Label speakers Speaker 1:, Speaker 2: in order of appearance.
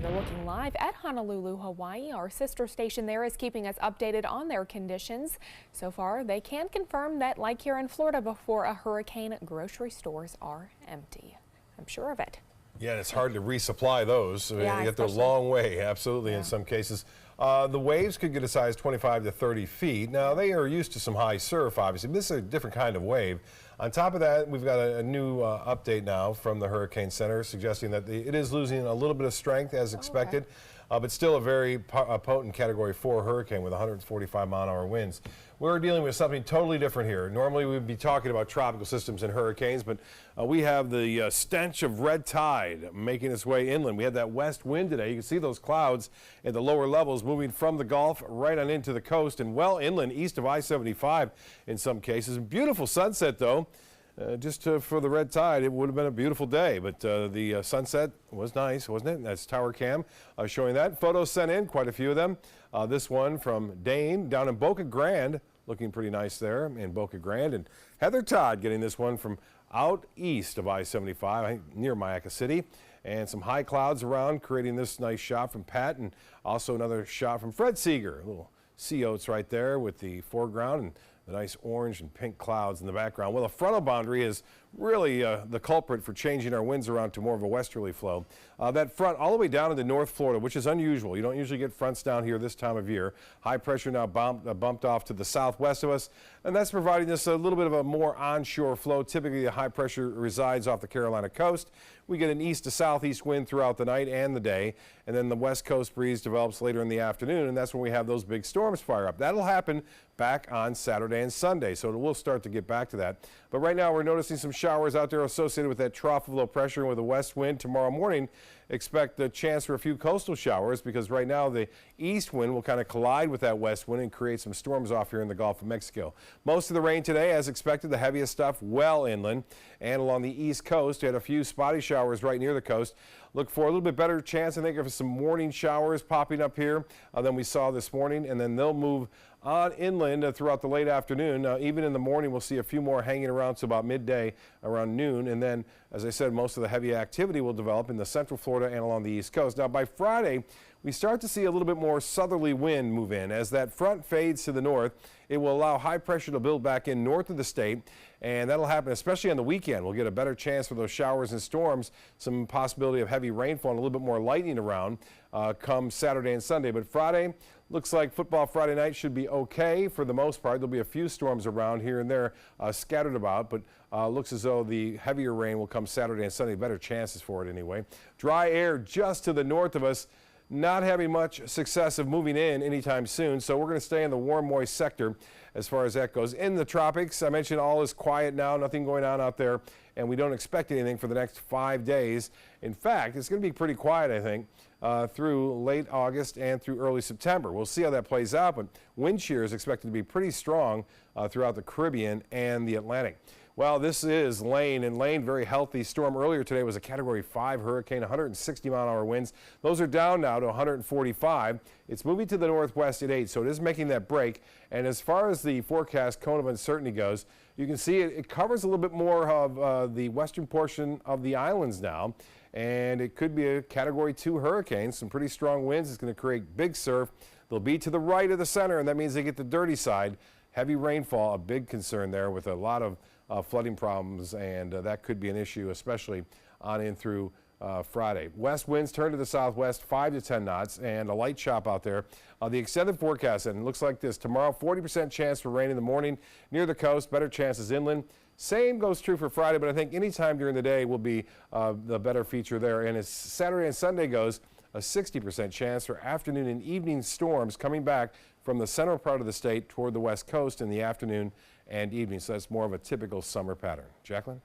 Speaker 1: you're looking live at Honolulu, Hawaii. Our sister station there is keeping us updated on their conditions. So far, they can confirm that, like here in Florida before a hurricane, grocery stores are empty. I'm sure of it.
Speaker 2: Yeah, and it's hard to resupply those.
Speaker 1: Yeah,
Speaker 2: you get the long way, absolutely, in some cases. The waves could get as high as 25 to 30 feet. Now, they are used to some high surf, obviously, but this is a different kind of wave. On top of that, we've got a new update now from the Hurricane Center suggesting that it is losing a little bit of strength as expected, but still a very potent Category 4 hurricane with 145-mile-an-hour winds. We're dealing with something totally different here. Normally, we'd be talking about tropical systems and hurricanes, but we have the stench of red tide making its way inland. We had that west wind today. You can see those clouds at the lower levels moving from the Gulf right on into the coast and well inland east of I-75 in some cases. Beautiful sunset, though. For the red tide, it would have been a beautiful day, but the sunset was nice, wasn't it? That's Tower Cam showing that. Photos sent in, quite a few of them. This one from Dane down in Boca Grande, looking pretty nice there in Boca Grande. And Heather Todd getting this one from out east of I-75, I think near Mayaca City. And some high clouds around, creating this nice shot from Pat, and also another shot from Fred Seeger. Little sea oats right there with the foreground and the nice orange and pink clouds in the background. Well, the frontal boundary is really the culprit for changing our winds around to more of a westerly flow. That front all the way down into North Florida, which is unusual. You don't usually get fronts down here this time of year. High pressure now bumped off to the southwest of us, and that's providing us a little bit of a more onshore flow. Typically, the high pressure resides off the Carolina coast. We get an east to southeast wind throughout the night and the day, and then the west coast breeze develops later in the afternoon, and that's when we have those big storms fire up. That'll happen back on Saturday and Sunday, so we'll start to get back to that. But right now, we're noticing some showers out there associated with that trough of low pressure and with a west wind. Tomorrow morning, expect a chance for a few coastal showers because right now the east wind will kind of collide with that west wind and create some storms off here in the Gulf of Mexico. Most of the rain today, as expected, the heaviest stuff well inland and along the east coast. We had a few spotty showers right near the coast. Look for a little bit better chance, I think, of some morning showers popping up here than we saw this morning, and then they'll move on inland throughout the late afternoon. Even in the morning, we'll see a few more hanging around to about midday, around noon. And then, as I said, most of the heavy activity will develop in the central Florida and along the east coast. Now, by Friday, we start to see a little bit more southerly wind move in. As that front fades to the north, it will allow high pressure to build back in north of the state, and that'll happen especially on the weekend. We'll get a better chance for those showers and storms, some possibility of heavy rainfall and a little bit more lightning around come Saturday and Sunday. But Friday, looks like football Friday night should be okay for the most part. There'll be a few storms around here and there scattered about, but looks as though the heavier rain will come Saturday and Sunday. Better chances for it anyway. Dry air just to the north of us, not having much success of moving in anytime soon, so we're going to stay in the warm, moist sector as far as that goes. In the tropics, I mentioned all is quiet now, nothing going on out there, and we don't expect anything for the next 5 days. In fact, it's going to be pretty quiet, I think, through late August and through early September. We'll see how that plays out, but wind shear is expected to be pretty strong throughout the Caribbean and the Atlantic. Well, this is Lane, and Lane, very healthy storm earlier today, was a Category 5 hurricane, 160-mile-an-hour winds. Those are down now to 145. It's moving to the northwest at 8, so it is making that break. And as far as the forecast cone of uncertainty goes, you can see it covers a little bit more of the western portion of the islands now, and it could be a Category 2 hurricane. Some pretty strong winds. It's going to create big surf. They'll be to the right of the center, and that means they get the dirty side. Heavy rainfall, a big concern there with a lot of flooding problems, and that could be an issue, especially on in through Friday. West winds turn to the southwest, 5 to 10 knots, and a light chop out there. The extended forecast, and it looks like this. Tomorrow, 40% chance for rain in the morning near the coast, better chances inland. Same goes true for Friday, but I think any time during the day will be the better feature there. And as Saturday and Sunday goes, a 60% chance for afternoon and evening storms coming back from the central part of the state toward the west coast in the afternoon and evening. So that's more of a typical summer pattern. Jacqueline?